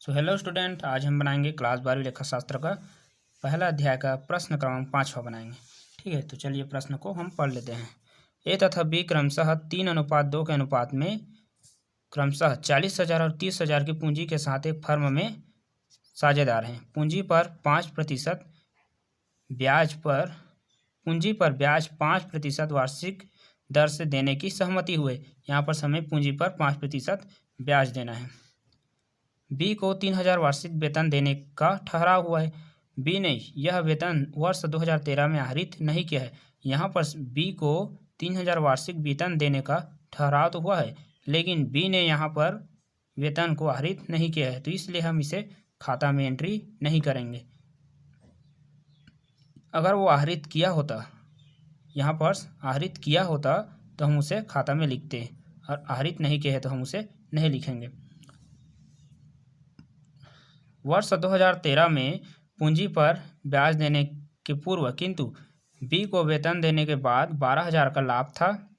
So hello student, आज हम बनाएंगे क्लास 12 लेखा शास्त्र का पहला अध्याय का प्रश्न क्रमांक 5वां बनाएंगे। ठीक है, तो चलिए प्रश्न को हम पढ़ लेते हैं। ए तथा बी क्रमशः 3:2 के अनुपात में क्रमशः 40,000 और 30,000 की पूंजी के साथ एक फर्म में साझेदार हैं। पूंजी पर 5% वार्षिक दर से देने की सहमति हुए। यहाँ पर हमें पूंजी पर 5% ब्याज देना है। बी को 3,000 वार्षिक वेतन देने का ठहराव हुआ है। बी ने यह वेतन वर्ष 2013 में आहरित नहीं किया है। यहाँ पर बी को 3,000 वार्षिक वेतन देने का ठहराव तो हुआ है, लेकिन बी ने यहाँ पर वेतन को आहरित नहीं किया है, तो इसलिए हम इसे खाता में एंट्री नहीं करेंगे। अगर वो आहरित किया होता, यहाँ पर आहरित किया होता तो हम उसे खाता में लिखते, और आहरित नहीं किया है तो हम उसे नहीं लिखेंगे। वर्ष 2013 में पूंजी पर ब्याज देने के पूर्व किंतु बी को वेतन देने के बाद 12,000 का लाभ था।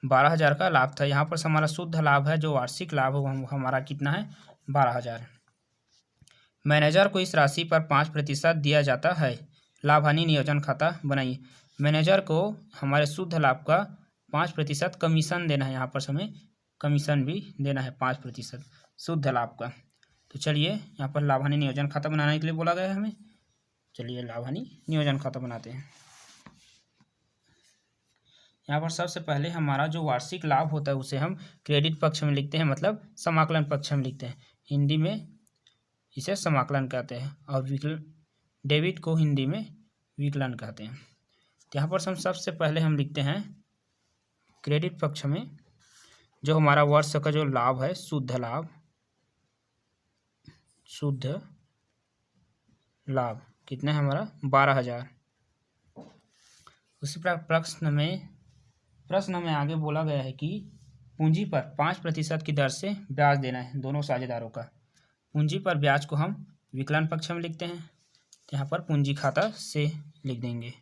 12,000 का लाभ था। यहाँ पर हमारा शुद्ध लाभ है, जो वार्षिक लाभ है हमारा कितना है, 12,000। मैनेजर को इस राशि पर 5% दिया जाता है। लाभ हानि नियोजन खाता बनाइए। मैनेजर को हमारे शुद्ध लाभ का 5% कमीशन देना है। यहाँ पर हमें कमीशन भी देना है 5% शुद्ध लाभ का। तो चलिए यहाँ पर लाभ हानि नियोजन खाता बनाने के लिए बोला गया है हमें। चलिए लाभ हानि नियोजन खाता बनाते हैं। यहाँ पर सबसे पहले हमारा जो वार्षिक लाभ होता है उसे हम क्रेडिट पक्ष में लिखते हैं, मतलब समाकलन पक्ष में लिखते हैं। हिंदी में इसे समाकलन कहते हैं, और डेबिट को हिंदी में विकलन कहते हैं। तो यहाँ पर हम सबसे पहले हम लिखते हैं क्रेडिट पक्ष में जो हमारा वर्ष का जो लाभ है, शुद्ध लाभ कितना है हमारा, 12,000। उसी प्रकार प्रश्न में आगे बोला गया है कि पूंजी पर 5% की दर से ब्याज देना है दोनों साझेदारों का। पूंजी पर ब्याज को हम विकलन पक्ष में लिखते हैं, तो यहाँ पर पूंजी खाता से लिख देंगे।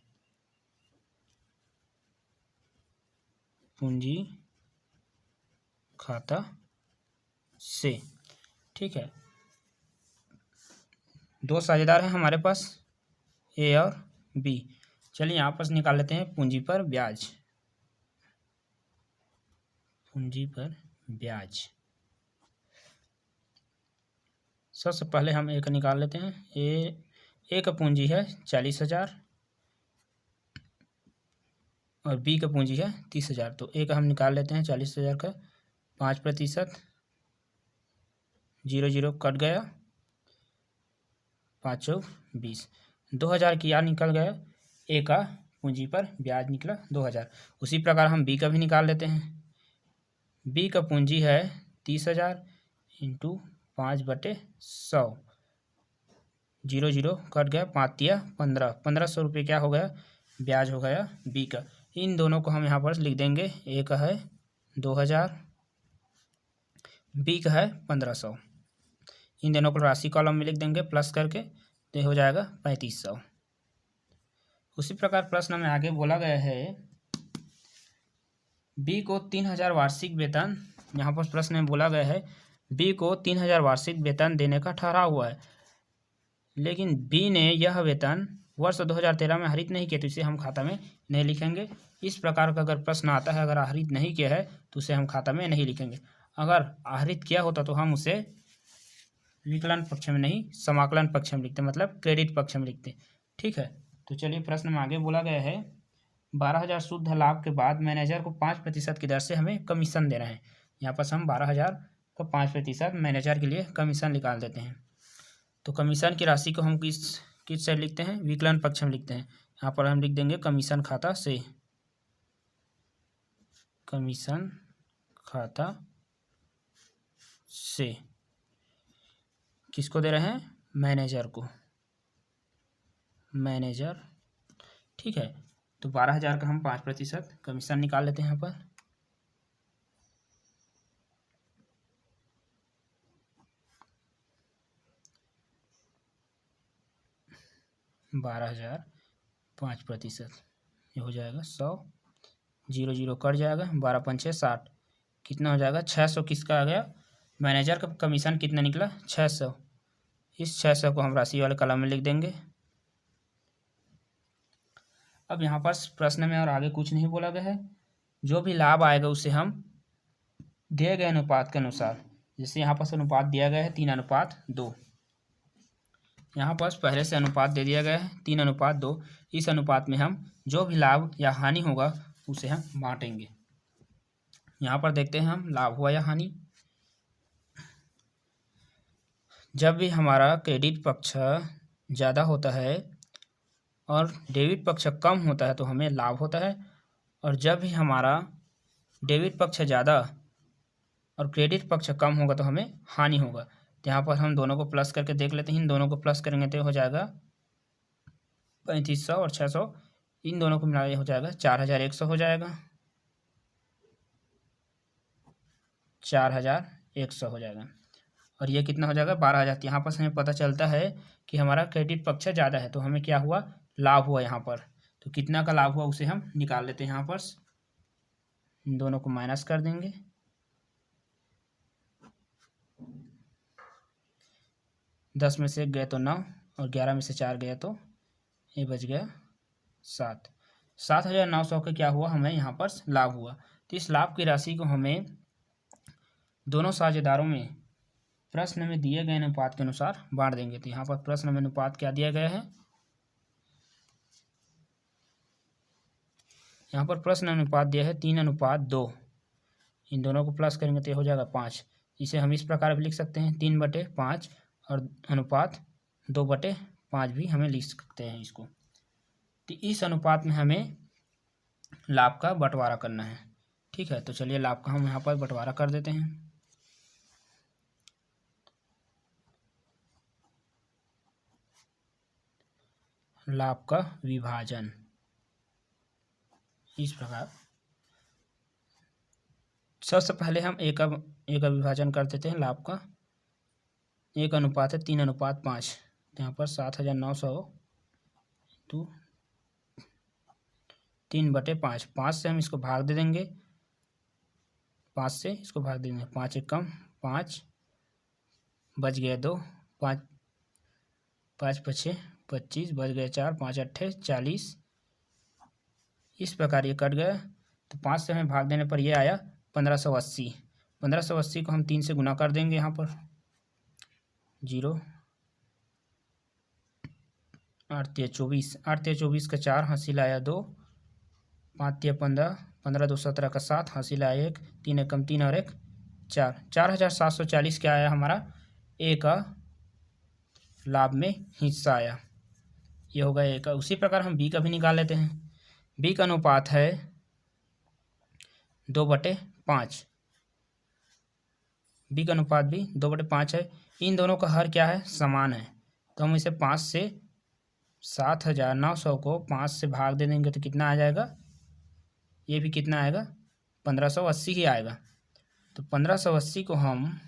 पूंजी खाता से, ठीक है। दो साझेदार हैं हमारे पास, ए और बी। चलिए यहाँ पर निकाल लेते हैं पूंजी पर ब्याज। पूंजी पर ब्याज सबसे पहले हम ए का निकाल लेते हैं। ए का पूंजी है 40,000 और बी का पूंजी है 30,000। तो ए का हम निकाल लेते हैं 40,000 का 5%, 0 कट गया, 5 × 20, 2,000 की यार निकल गया। ए का पूंजी पर ब्याज निकला 2,000। उसी प्रकार हम बी का भी निकाल लेते हैं। बी का पूंजी है 30,000 इंटू 5/100, 0 कट गया, 5 × 15, 1,500 रुपये क्या हो गया, ब्याज हो गया बी का। इन दोनों को हम यहाँ पर लिख देंगे। ए का है 2,000, बी का है 1,500। इन दोनों को राशि कॉलम में लिख देंगे प्लस करके, तो हो जाएगा 3,500। उसी प्रकार प्रश्न में आगे बोला गया है बी को 3,000 वार्षिक वेतन, यहाँ पर प्रश्न में बोला गया है बी को 3,000 वार्षिक वेतन देने का ठहराव हुआ है, लेकिन बी ने यह वेतन वर्ष 2013 में आहरित नहीं किया, तो इसे हम खाता में नहीं लिखेंगे। इस प्रकार का अगर प्रश्न आता है, अगर आहरित नहीं किया है तो उसे हम खाता में नहीं लिखेंगे। अगर आहरित किया होता तो हम उसे विकलन पक्ष में नहीं, समाकलन पक्ष में लिखते, मतलब क्रेडिट पक्ष में लिखते। ठीक है, तो चलिए प्रश्न में आगे बोला गया है 12,000 शुद्ध लाभ के बाद मैनेजर को 5% की दर से हमें कमीशन देना है। यहाँ पर हम 12,000 का 5% मैनेजर के लिए कमीशन निकाल देते हैं। तो कमीशन की राशि को हम किस साइड लिखते हैं, विकलन पक्ष में लिखते हैं। यहाँ पर हम लिख देंगे कमीशन खाता से। कमीशन खाता से किसको दे रहे हैं, मैनेजर को, मैनेजर। ठीक है, तो 12,000 का हम 5% कमीशन निकाल लेते हैं। यहाँ पर 12,000 5%, ये हो जाएगा 100, 0 कट जाएगा, 12×5 = 60, कितना हो जाएगा 600। किसका आ गया, मैनेजर का कमीशन कितना निकला 600। इस 600 को हम राशि वाले कॉलम में लिख देंगे। अब यहाँ पर प्रश्न में और आगे कुछ नहीं बोला गया है। जो भी लाभ आएगा उसे हम दिए गए अनुपात के अनुसार, जैसे यहाँ पर अनुपात दिया गया है 3:2। यहाँ पर पहले से अनुपात दे दिया गया है 3:2। इस अनुपात में हम जो भी लाभ या हानि होगा उसे हम बांटेंगे। यहाँ पर देखते हैं हम लाभ हुआ या हानि। जब भी हमारा क्रेडिट पक्ष ज़्यादा होता है और डेबिट पक्ष कम होता है तो हमें लाभ होता है, और जब भी हमारा डेबिट पक्ष ज़्यादा और क्रेडिट पक्ष कम होगा तो हमें हानि होगा। तो यहाँ पर हम दोनों को प्लस करके देख लेते हैं। इन दोनों को प्लस करेंगे तो हो जाएगा 3500 और 600, इन दोनों को मिलाए हो जाएगा 4100 हो जाएगा, 4100 हो जाएगा। और ये कितना हो जाएगा 12000। यहाँ पर हमें पता चलता है कि हमारा क्रेडिट पक्ष ज़्यादा है तो हमें क्या हुआ, लाभ हुआ यहाँ पर। तो कितना का लाभ हुआ उसे हम निकाल लेते हैं। यहाँ पर इन दोनों को माइनस कर देंगे। 10 में से 1 गए तो 9 और 11 में से 4 गए तो ये बच गया 7। 7900 का क्या हुआ, हमें यहाँ पर लाभ हुआ। तो इस लाभ की राशि को हमें दोनों साझेदारों में प्रश्न में दिए गए अनुपात के अनुसार बांट देंगे। तो यहाँ पर प्रश्न में अनुपात क्या दिया गया है, यहाँ पर प्रश्न अनुपात दिया है 3:2। इन दोनों को प्लस करेंगे तो हो जाएगा 5। इसे हम इस प्रकार भी लिख सकते हैं 3/5 और अनुपात 2/5 भी हमें लिख सकते हैं इसको। तो इस अनुपात में हमें लाभ का बंटवारा करना है। ठीक है, तो चलिए लाभ का हम यहाँ पर बंटवारा कर देते हैं। लाभ का विभाजन इस प्रकार, सबसे पहले हम एक का विभाजन कर देते हैं। लाभ का एक अनुपात है 3:5। तो यहाँ पर 7900 तो 3/5। 5 से हम इसको भाग दे देंगे, 5 से इसको भाग देंगे, 5 एक कम 5, बच गए 2, 5 5 5 25, बच गए 4, 5 8 40। इस प्रकार ये कट गया। तो 5 से हमें भाग देने पर ये आया 1580। 1580 को हम 3 से गुना कर देंगे। यहाँ पर 0 8 3 24, 8 3 24 का 4, हासिल आया 2, 5 3 15, 15 2 17 का 7, हासिल आया 1, 3 एकम 3 और 1 4। 4740 क्या आया हमारा ए का लाभ में हिस्सा आया। ये होगा ए का। उसी प्रकार हम बी का भी निकाल लेते हैं। बी का अनुपात है 2/5। बी का अनुपात भी 2/5 है। इन दोनों का हर क्या है, समान है। तो हम इसे 5 से 7900 को 5 से भाग दे देंगे तो कितना आ जाएगा, ये भी कितना आएगा 1580 ही आएगा। तो 1580 को हम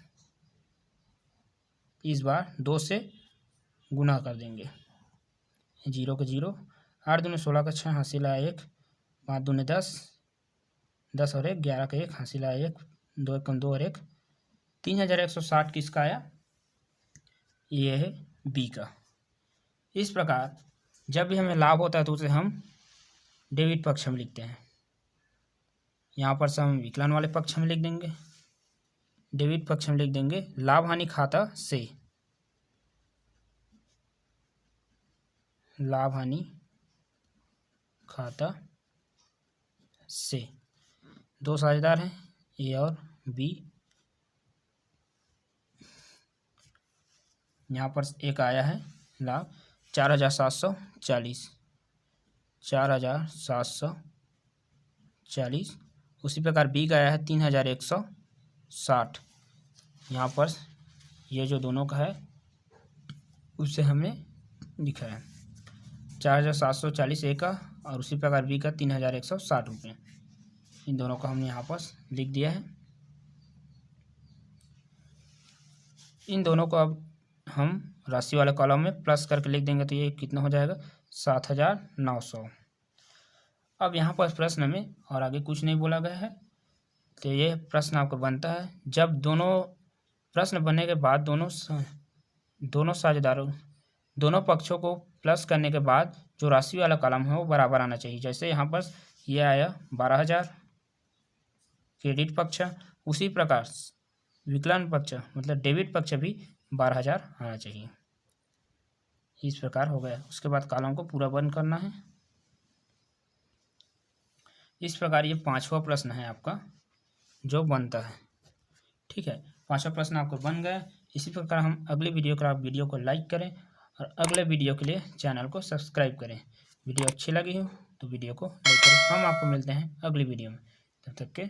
इस बार 2 से गुना कर देंगे। 0 का 0, 8 दूनी 16 का 6, हासिल आया 1, 5 दूनी 10, 10 और 1 11 का 1, हासिल आया 1, 2 एकम 2 और 1, 3160 किसका आया, ये है बी का। इस प्रकार जब भी हमें लाभ होता है तो उसे हम डेबिट पक्ष में लिखते हैं। यहाँ पर से हम विकलन वाले पक्ष में लिख देंगे, डेबिट पक्ष में लिख देंगे लाभ हानि खाता से, लाभ हानि खाता से। 2 साझेदार हैं ए और बी। यहाँ पर एक आया है लाभ 4740, 4740। उसी प्रकार बी का आया है 3160। यहाँ पर ये जो दोनों का है उससे हमने लिखा है 4740 ए का, और उसी प्रकार बी का 3160 रुपये। इन दोनों का हमने यहाँ पर लिख दिया है। इन दोनों को अब हम राशि वाले कॉलम में प्लस करके लिख देंगे तो ये कितना हो जाएगा 7900। अब यहाँ पर प्रश्न में और आगे कुछ नहीं बोला गया है। तो ये प्रश्न आपको बनता है, जब दोनों प्रश्न बनने के बाद दोनों साझेदारों दोनों पक्षों को प्लस करने के बाद जो राशि वाला कॉलम है वो बराबर आना चाहिए। जैसे यहाँ पर ये आया 12,000 क्रेडिट पक्ष, उसी प्रकार विकलन पक्ष मतलब डेबिट पक्ष भी 12,000 आना चाहिए। इस प्रकार हो गया। उसके बाद कॉलम को पूरा बंद करना है। इस प्रकार ये 5वां प्रश्न है आपका जो बनता है। ठीक है, 5वां प्रश्न आपको बन गया। इसी प्रकार हम अगले वीडियो को, आप वीडियो को लाइक करें और अगले वीडियो के लिए चैनल को सब्सक्राइब करें। वीडियो अच्छी लगी हो तो वीडियो को लाइक करें। हम आपको मिलते हैं अगली वीडियो में, तब तक के